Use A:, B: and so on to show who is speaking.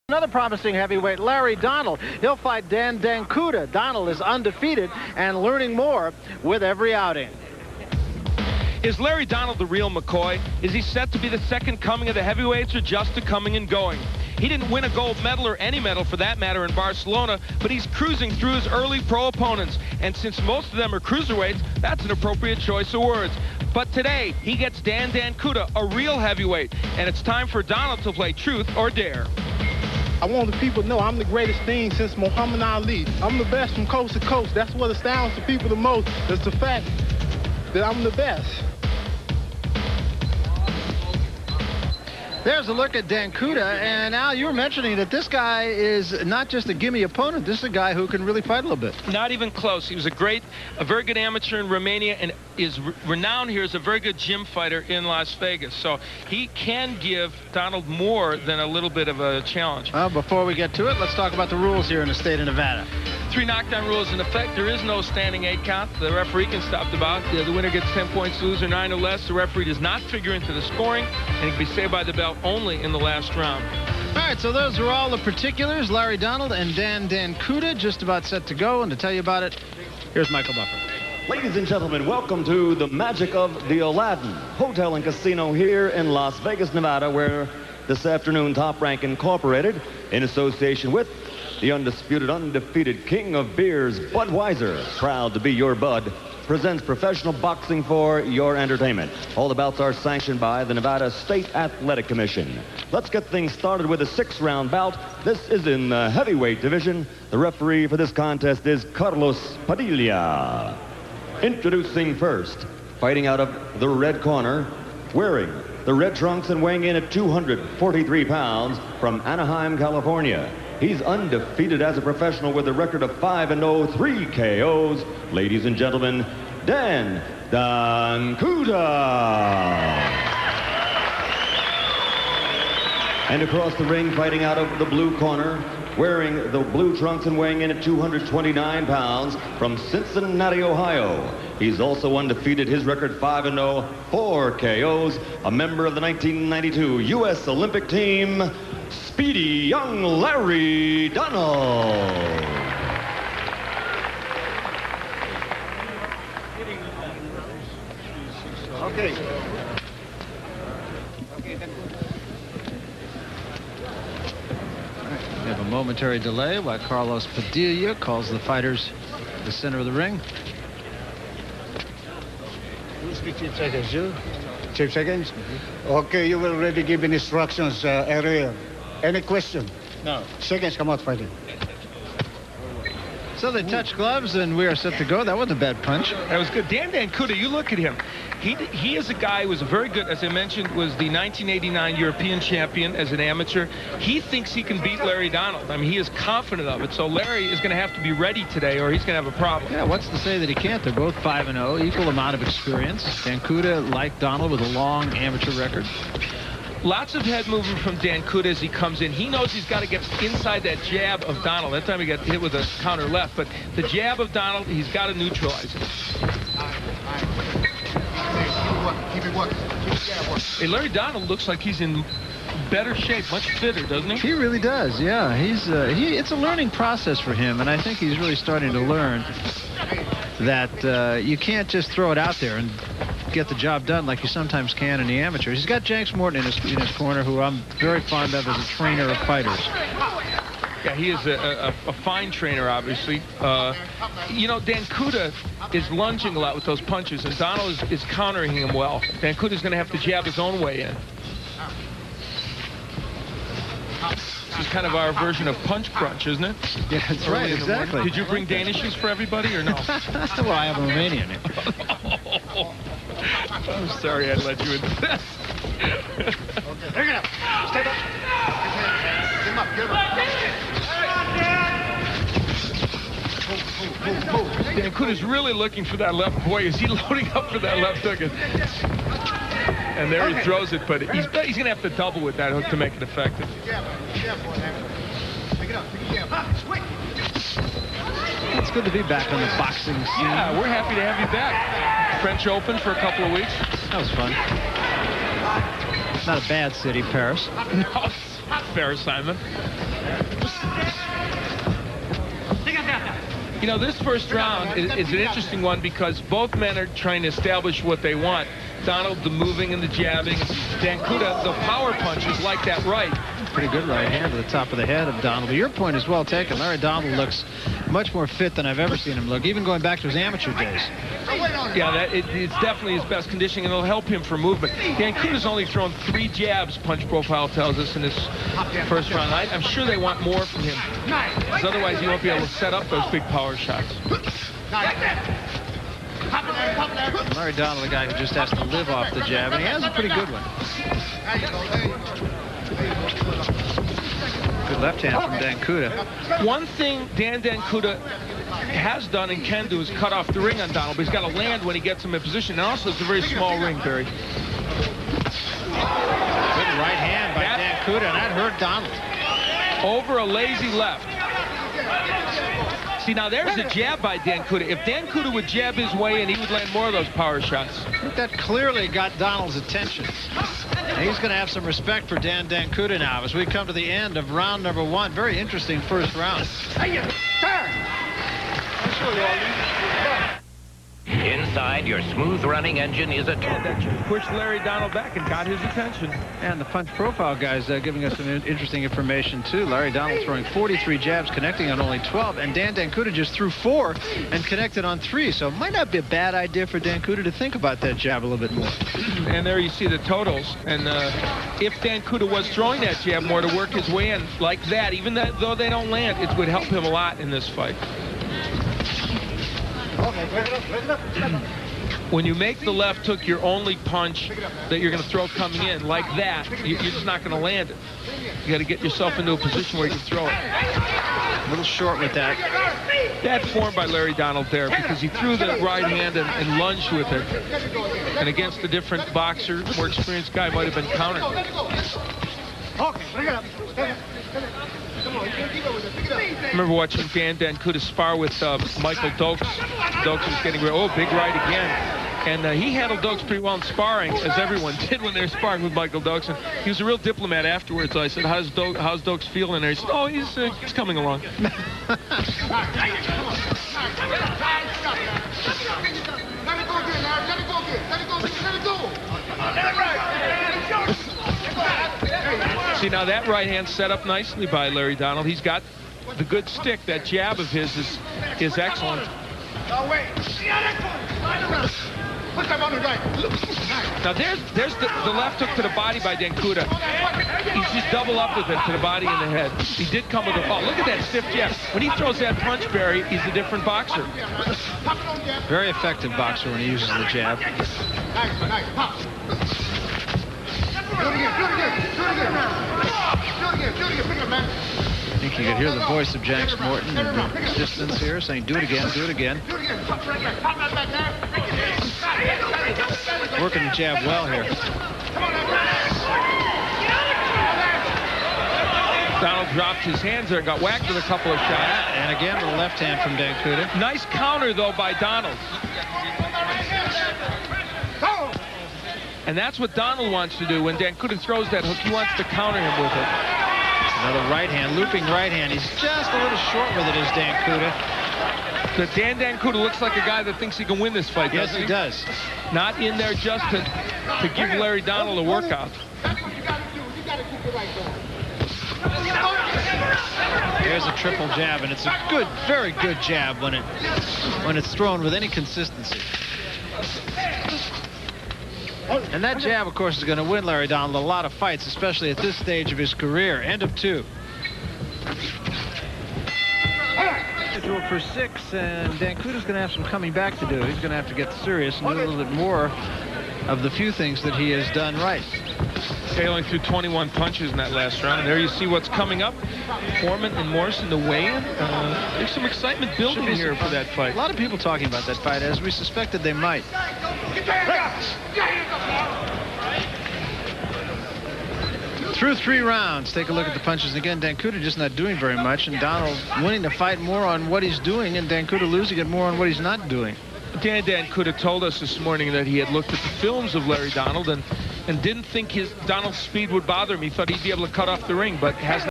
A: Another promising heavyweight, Larry Donald. He'll fight Dancuta. Donald is undefeated and learning more with every outing.
B: Is Larry Donald the real McCoy? Is he set to be the second coming of the heavyweights or just a coming and going? He didn't win a gold medal or any medal for that matter in Barcelona, but he's cruising through his early pro opponents. And since most of them are cruiserweights, that's an appropriate choice of words. But today, he gets Dancuta, a real heavyweight. And it's time for Donald to play truth or dare.
C: I want the people to know I'm the greatest thing since Muhammad Ali. I'm the best from coast to coast. That's what astounds the people the most. It's the fact that I'm the best.
A: There's a look at Dancuta, and Al, you were mentioning that this guy is not just a gimme opponent. This is a guy who can really fight a little bit.
B: Not even close. He was a very good amateur in Romania and is renowned here as a very good gym fighter in Las Vegas. So he can give Donald more than a little bit of a challenge.
A: Well, before we get to it, let's talk about the rules here in the state of Nevada.
B: 3 knockdown rules in effect. There is no standing 8 count. The referee can stop the bout. The winner gets 10 points, loser 9 or less. The referee does not figure into the scoring, and it can be saved by the belt only in the last round.
A: All right, so those are all the particulars. Larry Donald and Dancuta just about set to go, and to tell you about it, here's Michael Buffer.
D: Ladies and gentlemen, welcome to the magic of the Aladdin Hotel and Casino here in Las Vegas, Nevada, where this afternoon Top Rank Incorporated, in association with the undisputed, undefeated king of beers, Budweiser, proud to be your Bud, presents professional boxing for your entertainment. All the bouts are sanctioned by the Nevada State Athletic Commission. Let's get things started with a 6-round bout. This is in the heavyweight division. The referee for this contest is Carlos Padilla. Introducing first, fighting out of the red corner, wearing the red trunks and weighing in at 243 pounds from Anaheim, California. He's undefeated as a professional with a record of 5-0, 3 KOs. Ladies and gentlemen, Dancuta. And across the ring, fighting out of the blue corner, wearing the blue trunks and weighing in at 229 pounds from Cincinnati, Ohio. He's also undefeated. His record 5-0, 4 KOs. A member of the 1992 U.S. Olympic team, speedy young Larry Donald.
C: Okay.
A: We have a momentary delay while Carlos Padilla calls the fighters to the center of the ring.
E: Chief seconds, you? Chief seconds? Okay, you will already give instructions earlier. Any question? No. Seconds, come out fighting.
A: So they touch gloves, and we are set to go. That wasn't a bad punch.
B: That was good. Dancuta, you look at him. He is a guy who was a very good, as I mentioned, was the 1989 European champion as an amateur. He thinks he can beat Larry Donald. I mean, he is confident of it. So Larry is going to have to be ready today, or he's going to have a problem.
A: Yeah, what's to say that he can't? They're both 5-0, equal amount of experience. Dancuta, like Donald, with a long amateur record.
B: Lots of head movement from Dancuta as he comes in. He knows he's got to get inside that jab of Donald. That time he got hit with a counter left, but the jab of Donald, he's got to neutralize it.
C: Keep it working.
B: Hey, Larry Donald looks like he's in better shape, much fitter, doesn't he?
A: He really does, yeah. It's a learning process for him, and I think he's really starting to learn that you can't just throw it out there and get the job done like you sometimes can in the amateurs. He's got Jenks Morton in his corner, who I'm very fond of as a trainer of fighters.
B: Yeah, he is a fine trainer, obviously. You know, Dancuta is lunging a lot with those punches, and Donald is countering him well. Dancuta's going to have to jab his own way in. This is kind of our version of punch crunch, isn't it?
A: Yeah, that's right, exactly.
B: Did you bring Danishes for everybody, or no?
A: Well, I have a Romanian.
B: I'm sorry I let you into this.
C: Bring it up. Stand up. Get him up. Get him up.
B: Dancuta's really looking for that left. Boy, is he loading up for that left hook. And there he throws it, but he's going to have to double with that hook to make it effective.
A: It's good to be back on the boxing scene.
B: Yeah, we're happy to have you back. French Open for a couple of weeks.
A: That was fun. Not a bad city, Paris.
B: No. fair assignment. You know, this first round is an interesting one because both men are trying to establish what they want. Donald, the moving and the jabbing. Dancuta, the power punches like that right.
A: Pretty good right hand to the top of the head of Donald. But your point is well taken. Larry Donald looks much more fit than I've ever seen him look, even going back to his amateur days.
B: Yeah, it's definitely his best conditioning, and it'll help him for movement. Dancuta's only thrown 3 jabs, Punch Profile tells us, in his first round. I'm sure they want more from him, because otherwise he won't be able to set up those big power shots.
A: Larry Donald, the guy who just has to live off the jab, and he has a pretty good one. Good left hand from Dancuta.
B: One thing Dancuta has done and can do is cut off the ring on Donald, but he's got to land when he gets him in position. And also, it's a very small ring, Barry.
A: Good right hand by Dancuta, and that hurt Donald.
B: Over a lazy left. See, now there's a jab by Dancuta. If Dancuta would jab his way in, he would land more of those power shots.
A: I think that clearly got Donald's attention. And he's going to have some respect for Dancuta now as we come to the end of round number 1. Very interesting first round.
F: Inside, your smooth-running engine is a...
B: That pushed Larry Donald back and got his attention.
A: And the Punch Profile guys giving us some interesting information, too. Larry Donald throwing 43 jabs, connecting on only 12. And Dancuta just threw 4 and connected on 3. So it might not be a bad idea for Dancuta to think about that jab a little bit more.
B: And there you see the totals. And if Dancuta was throwing that jab more to work his way in like that, even though they don't land, it would help him a lot in this fight. When you make the left hook your only punch that you're going to throw coming in like that, you're just not going to land it. You got to get yourself into a position where you can throw it.
A: A little short with that.
B: Bad form by Larry Donald there because he threw the right hand and lunged with it. And against a different boxer, more experienced guy, might have been countered. I remember watching Dancuta spar with Michael Dokes. Dokes was getting ready. Oh, big right again. And he handled Dokes pretty well in sparring, as everyone did when they were sparring with Michael Dokes. And he was a real diplomat afterwards. So I said, how's Dokes feeling there? He said, oh, he's coming along. See, now that right hand set up nicely by Larry Donald. He's got the good stick. That jab of his is excellent. Now there's the left hook to the body by Dancuta. He's just double up with it to the body and the head. He did come with a fall. Look at that stiff jab. When he throws that punch, Barry, he's a different boxer.
A: Very effective boxer when he uses the jab. I think you could hear the voice of Jax Morton in the distance here saying, do it again, do it again. Working the jab well here.
B: Donald dropped his hands there, got whacked with a couple of shots.
A: And again with a left hand from Dancuta.
B: Nice counter, though, by Donald. And that's what Donald wants to do. When Dancuta throws that hook, he wants to counter him with it.
A: Another right hand, looping right hand. He's just a little short with it, is Dancuta.
B: But Dancuta looks like a guy that thinks he can win this fight, doesn't he?
A: Yes, he does.
B: Not in there just to give Larry Donald a workout.
A: There's a triple jab, and it's a good, very good jab when it's thrown with any consistency. And that jab, of course, is going to win Larry Donald a lot of fights, especially at this stage of his career. End of 2. Scheduled for 6, and Dancuta's going to have some coming back to do. He's going to have to get serious and do a little bit more of the few things that he has done right.
B: He only threw 21 punches in that last round. And there you see what's coming up. Foreman and Morrison, the weigh-in. There's some excitement building here for that fight.
A: A lot of people talking about that fight, as we suspected they might. Through 3 rounds, take a look at the punches. And again, Dancuta just not doing very much, and Donald winning the fight more on what he's doing, and Dancuta losing it more on what he's not doing.
B: Dancuta told us this morning that he had looked at the films of Larry Donald, and and didn't think Donald's speed would bother him. He thought he'd be able to cut off the ring, but has